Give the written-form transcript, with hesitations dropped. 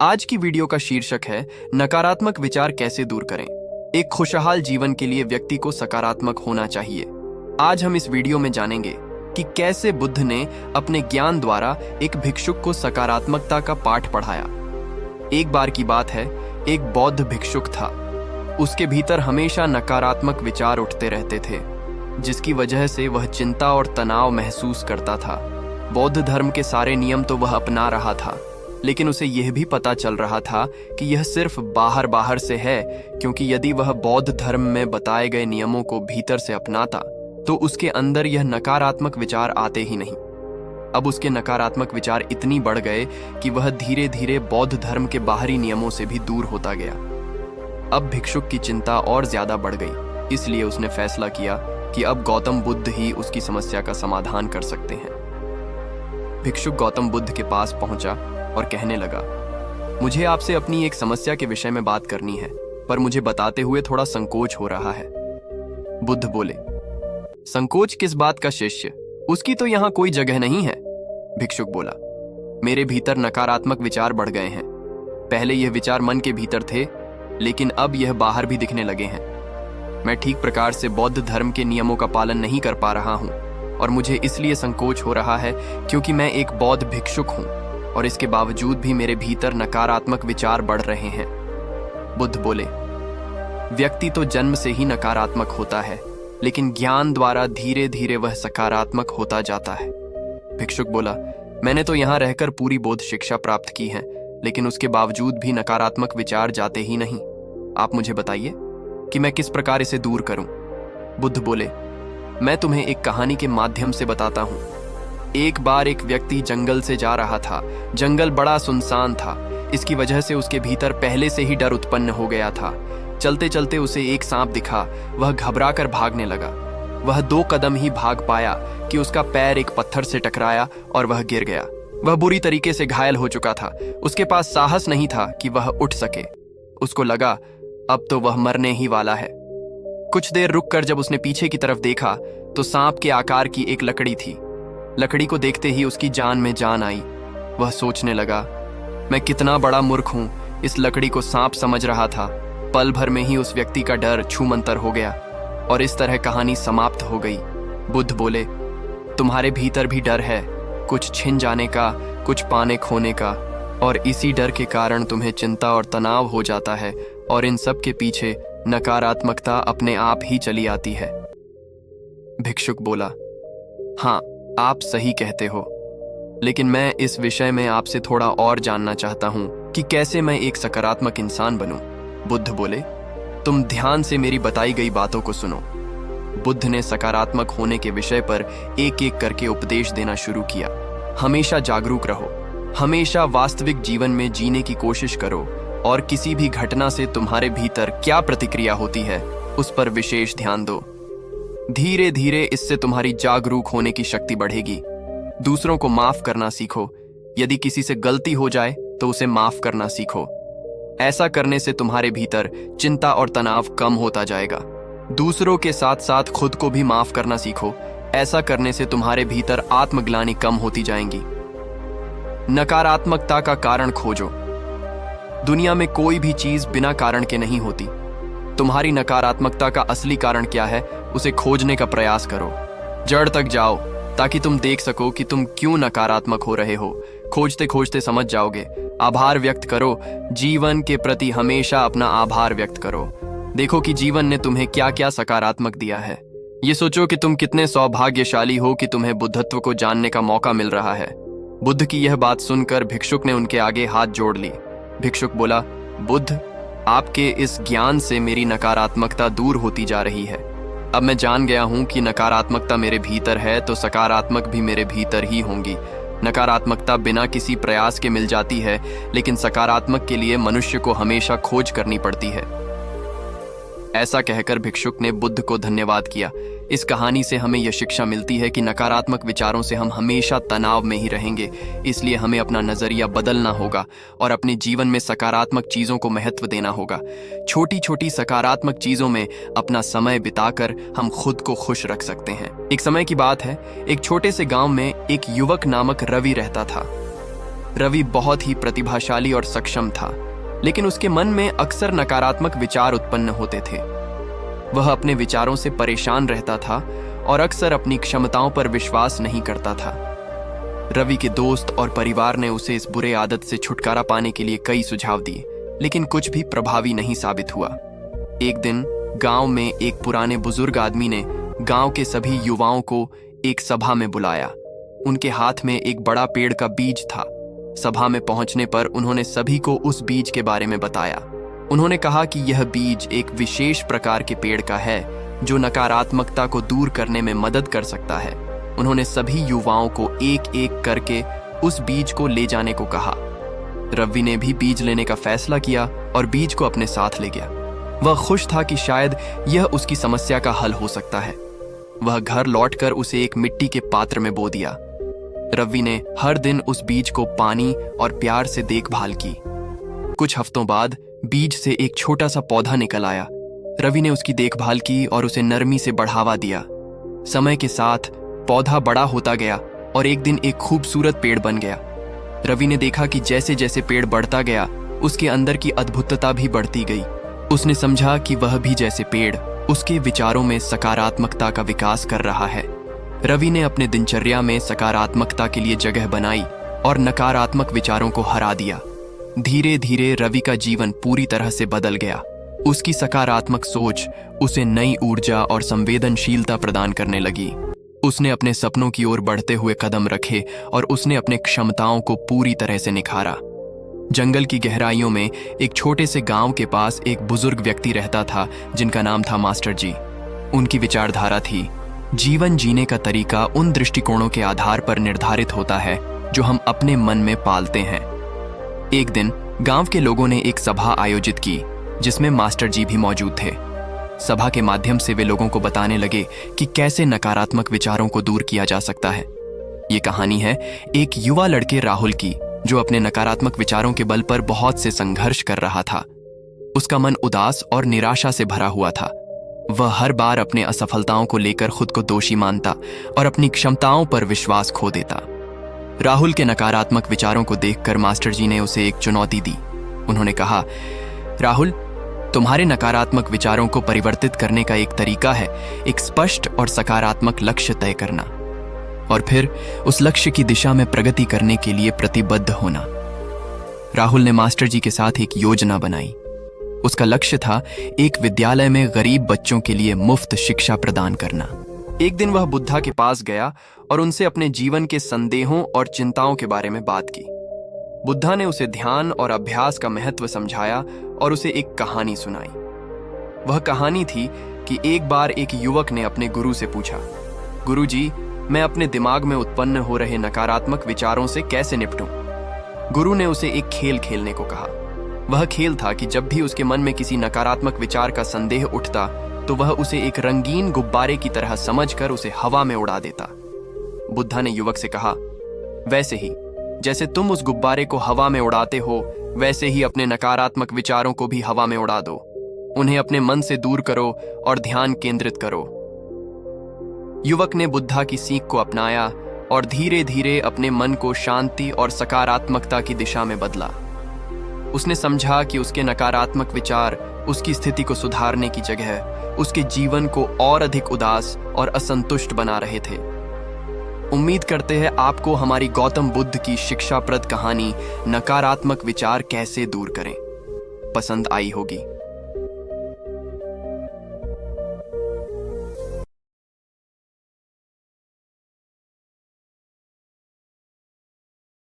आज की वीडियो का शीर्षक है नकारात्मक विचार कैसे दूर करें। एक खुशहाल जीवन के लिए व्यक्ति को सकारात्मक होना चाहिए। आज हम इस वीडियो में जानेंगे कि कैसे बुद्ध ने अपने ज्ञान द्वारा एक भिक्षुक को सकारात्मकता का पाठ पढ़ाया। एक बार की बात है, एक बौद्ध भिक्षुक था। उसके भीतर हमेशा नकारात्मक विचार उठते रहते थे, जिसकी वजह से वह चिंता और तनाव महसूस करता था। बौद्ध धर्म के सारे नियम तो वह अपना रहा था, लेकिन उसे यह भी पता चल रहा था कि यह सिर्फ बाहर से है, क्योंकि यदि वह बौद्ध धर्म में बताए गए नियमों को भीतर से अपनाता तो उसके अंदर यह नकारात्मक विचार आते ही नहीं। अब उसके नकारात्मक विचार इतनी बढ़ गए कि वह धीरे धीरे बौद्ध धर्म के बाहरी नियमों से भी दूर होता गया। अब भिक्षुक की चिंता और ज्यादा बढ़ गई, इसलिए उसने फैसला किया कि अब गौतम बुद्ध ही उसकी समस्या का समाधान कर सकते हैं। भिक्षुक गौतम बुद्ध के पास पहुंचा और कहने लगा, मुझे आपसे अपनी एक समस्या के विषय में बात करनी है, पर मुझे बताते हुए थोड़ा संकोच हो रहा है। बुद्ध बोले, संकोच किस बात का शिष्य? उसकी तो यहाँ कोई जगह नहीं है। भिक्षुक बोला, मेरे भीतर नकारात्मक विचार बढ़ गए हैं। पहले यह विचार मन के भीतर थे, लेकिन अब यह बाहर भी दिखने लगे हैं। मैं ठीक प्रकार से बौद्ध धर्म के नियमों का पालन नहीं कर पा रहा हूँ, और मुझे इसलिए संकोच हो रहा है क्योंकि मैं एक बौद्ध भिक्षुक हूँ, और इसके बावजूद भी मेरे भीतर नकारात्मक विचार बढ़ रहे हैं। बुद्ध बोले, व्यक्ति तो जन्म से ही नकारात्मक होता है, लेकिन ज्ञान द्वारा धीरे धीरे वह सकारात्मक होता जाता है। भिक्षुक बोला, मैंने तो यहाँ रहकर पूरी बौद्ध शिक्षा प्राप्त की है, लेकिन उसके बावजूद भी नकारात्मक विचार जाते ही नहीं। आप मुझे बताइए कि मैं किस प्रकार इसे दूर करूं। बुद्ध बोले, मैं तुम्हें एक कहानी के माध्यम से बताता हूं। एक बार एक व्यक्ति जंगल से जा रहा था। जंगल बड़ा सुनसान था, इसकी वजह से उसके भीतर पहले से ही डर उत्पन्न हो गया था। चलते चलते उसे एक सांप दिखा। वह घबराकर भागने लगा। वह 2 कदम ही भाग पाया कि उसका पैर एक पत्थर से टकराया और वह गिर गया। वह बुरी तरीके से घायल हो चुका था। उसके पास साहस नहीं था कि वह उठ सके। उसको लगा अब तो वह मरने ही वाला है। कुछ देर रुककर जब उसने पीछे की तरफ देखा तो सांप के आकार की एक लकड़ी थी। लकड़ी को देखते ही उसकी जान में जान आई। वह सोचने लगा, मैं कितना बड़ा मूर्ख हूं, इस लकड़ी को सांप समझ रहा था। पल भर में ही उस व्यक्ति का डर छूमंतर हो गया और इस तरह कहानी समाप्त हो गई। बुद्ध बोले, तुम्हारे भीतर भी डर है, कुछ छिन जाने का, कुछ पाने खोने का, और इसी डर के कारण तुम्हें चिंता और तनाव हो जाता है, और इन सब के पीछे नकारात्मकता अपने आप ही चली आती है। भिक्षुक बोला, हाँ, आप सही कहते हो, लेकिन मैं इस विषय में आपसे थोड़ा और जानना चाहता हूँ कि कैसे मैं एक सकारात्मक इंसान बनूं। बुद्ध बोले, तुम ध्यान से मेरी बताई गई बातों को सुनो। बुद्ध ने सकारात्मक होने के विषय पर एक एक करके उपदेश देना शुरू किया। हमेशा जागरूक रहो, हमेशा वास्तविक जीवन में जीने की कोशिश करो, और किसी भी घटना से तुम्हारे भीतर क्या प्रतिक्रिया होती है उस पर विशेष ध्यान दो। धीरे धीरे इससे तुम्हारी जागरूक होने की शक्ति बढ़ेगी। दूसरों को माफ करना सीखो। यदि किसी से गलती हो जाए तो उसे माफ करना सीखो। ऐसा करने से तुम्हारे भीतर चिंता और तनाव कम होता जाएगा। दूसरों के साथ साथ खुद को भी माफ करना सीखो। ऐसा करने से तुम्हारे भीतर आत्मग्लानि कम होती जाएंगी। नकारात्मकता का कारण खोजो। दुनिया में कोई भी चीज बिना कारण के नहीं होती। तुम्हारी नकारात्मकता का असली कारण क्या है, उसे खोजने का प्रयास करो। जड़ तक जाओ ताकि तुम देख सको कि तुम क्यों नकारात्मक हो रहे हो। खोजते खोजते समझ जाओगे। आभार व्यक्त करो। जीवन के प्रति हमेशा अपना आभार व्यक्त करो। देखो कि जीवन ने तुम्हें क्या क्या सकारात्मक दिया है। ये सोचो कि तुम कितने सौभाग्यशाली हो कि तुम्हें बुद्धत्व को जानने का मौका मिल रहा है। बुद्ध की यह बात सुनकर भिक्षुक ने उनके आगे हाथ जोड़ ली। भिक्षुक बोला, बुद्ध, आपके इस ज्ञान से मेरी नकारात्मकता दूर होती जा रही है। अब मैं जान गया हूं कि नकारात्मकता मेरे भीतर है तो सकारात्मक भी मेरे भीतर ही होंगी। नकारात्मकता बिना किसी प्रयास के मिल जाती है, लेकिन सकारात्मक के लिए मनुष्य को हमेशा खोज करनी पड़ती है। ऐसा कहकर भिक्षुक ने बुद्ध को धन्यवाद किया। इस कहानी से हमें यह शिक्षा मिलती है कि नकारात्मक विचारों से हम हमेशा तनाव में ही रहेंगे। इसलिए हमें अपना नजरिया बदलना होगा और अपने जीवन में सकारात्मक चीजों को महत्व देना होगा। छोटी छोटी सकारात्मक चीजों में अपना समय बिताकर हम खुद को खुश रख सकते हैं। एक समय की बात है, एक छोटे से गांव में एक युवक नामक रवि रहता था। रवि बहुत ही प्रतिभाशाली और सक्षम था, लेकिन उसके मन में अक्सर नकारात्मक विचार उत्पन्न होते थे। वह अपने विचारों से परेशान रहता था और अक्सर अपनी क्षमताओं पर विश्वास नहीं करता था। रवि के दोस्त और परिवार ने उसे इस बुरे आदत से छुटकारा पाने के लिए कई सुझाव दिए, लेकिन कुछ भी प्रभावी नहीं साबित हुआ। एक दिन गांव में एक पुराने बुजुर्ग आदमी ने गांव के सभी युवाओं को एक सभा में बुलाया। उनके हाथ में एक बड़ा पेड़ का बीज था। सभा में पहुंचने पर उन्होंने सभी को उस बीज के बारे में बताया। उन्होंने कहा कि यह बीज एक विशेष प्रकार के पेड़ का है जो नकारात्मकता को दूर करने में मदद कर सकता है। उन्होंने सभी युवाओं को एक एक करके उस बीज को ले जाने को कहा। रवि ने भी बीज लेने का फैसला किया और बीज को अपने साथ ले गया। वह खुश था कि शायद यह उसकी समस्या का हल हो सकता है। वह घर लौटकर उसे एक मिट्टी के पात्र में बो दिया। रवि ने हर दिन उस बीज को पानी और प्यार से देखभाल की। कुछ हफ्तों बाद बीज से एक छोटा सा पौधा निकल आया। रवि ने उसकी देखभाल की और उसे नरमी से बढ़ावा दिया। समय के साथ पौधा बड़ा होता गया और एक दिन एक खूबसूरत पेड़ बन गया। रवि ने देखा कि जैसे जैसे पेड़ बढ़ता गया, उसके अंदर की अद्भुतता भी बढ़ती गई। उसने समझा कि वह भी जैसे पेड़ उसके विचारों में सकारात्मकता का विकास कर रहा है। रवि ने अपने दिनचर्या में सकारात्मकता के लिए जगह बनाई और नकारात्मक विचारों को हरा दिया। धीरे धीरे रवि का जीवन पूरी तरह से बदल गया। उसकी सकारात्मक सोच उसे नई ऊर्जा और संवेदनशीलता प्रदान करने लगी। उसने अपने सपनों की ओर बढ़ते हुए कदम रखे और उसने अपने क्षमताओं को पूरी तरह से निखारा। जंगल की गहराइयों में एक छोटे से गांव के पास एक बुजुर्ग व्यक्ति रहता था जिनका नाम था मास्टर जी। उनकी विचारधारा थी, जीवन जीने का तरीका उन दृष्टिकोणों के आधार पर निर्धारित होता है जो हम अपने मन में पालते हैं। एक दिन गांव के लोगों ने एक सभा आयोजित की जिसमें मास्टर जी भी मौजूद थे। सभा के माध्यम से वे लोगों को बताने लगे कि कैसे नकारात्मक विचारों को दूर किया जा सकता है। ये कहानी है एक युवा लड़के राहुल की, जो अपने नकारात्मक विचारों के बल पर बहुत से संघर्ष कर रहा था। उसका मन उदास और निराशा से भरा हुआ था। वह हर बार अपने असफलताओं को लेकर खुद को दोषी मानता और अपनी क्षमताओं पर विश्वास खो देता। राहुल के नकारात्मक विचारों को देखकर मास्टर जी ने उसे एक चुनौती दी। उन्होंने कहा, राहुल, तुम्हारे नकारात्मक विचारों को परिवर्तित करने का एक तरीका है एक स्पष्ट और सकारात्मक लक्ष्य तय करना और फिर उस लक्ष्य की दिशा में प्रगति करने के लिए प्रतिबद्ध होना। राहुल ने मास्टर जी के साथ एक योजना बनाई। उसका लक्ष्य था एक विद्यालय में गरीब बच्चों के लिए मुफ्त शिक्षा प्रदान करना। एक दिन वह बुद्धा के पास गया और उनसे अपने जीवन के संदेहों और चिंताओं के बारे में बात की। बुद्धा ने उसे ध्यान और अभ्यास का महत्व समझाया और उसे एक कहानी सुनाई। वह कहानी थी कि एक बार एक युवक ने अपने गुरु से पूछा, गुरुजी, मैं अपने दिमाग में उत्पन्न हो रहे नकारात्मक विचारों से कैसे निपटूं? गुरु ने उसे एक खेल खेलने को कहा। वह खेल था कि जब भी उसके मन में किसी नकारात्मक विचार का संदेह उठता तो वह उसे एक रंगीन गुब्बारे की तरह समझकर उसे हवा में उड़ा देता। बुद्धा ने युवक से कहा, वैसे ही जैसे तुम उस गुब्बारे को हवा में उड़ाते हो, वैसे ही अपने नकारात्मक विचारों को भी हवा में उड़ा दो। उन्हें अपने मन से दूर करो और ध्यान केंद्रित करो। युवक ने बुद्धा की सीख को अपनाया और धीरे धीरे अपने मन को शांति और सकारात्मकता की दिशा में बदला। उसने समझा कि उसके नकारात्मक विचार उसकी स्थिति को सुधारने की जगह उसके जीवन को और अधिक उदास और असंतुष्ट बना रहे थे। उम्मीद करते हैं आपको हमारी गौतम बुद्ध की शिक्षाप्रद कहानी नकारात्मक विचार कैसे दूर करें पसंद आई होगी।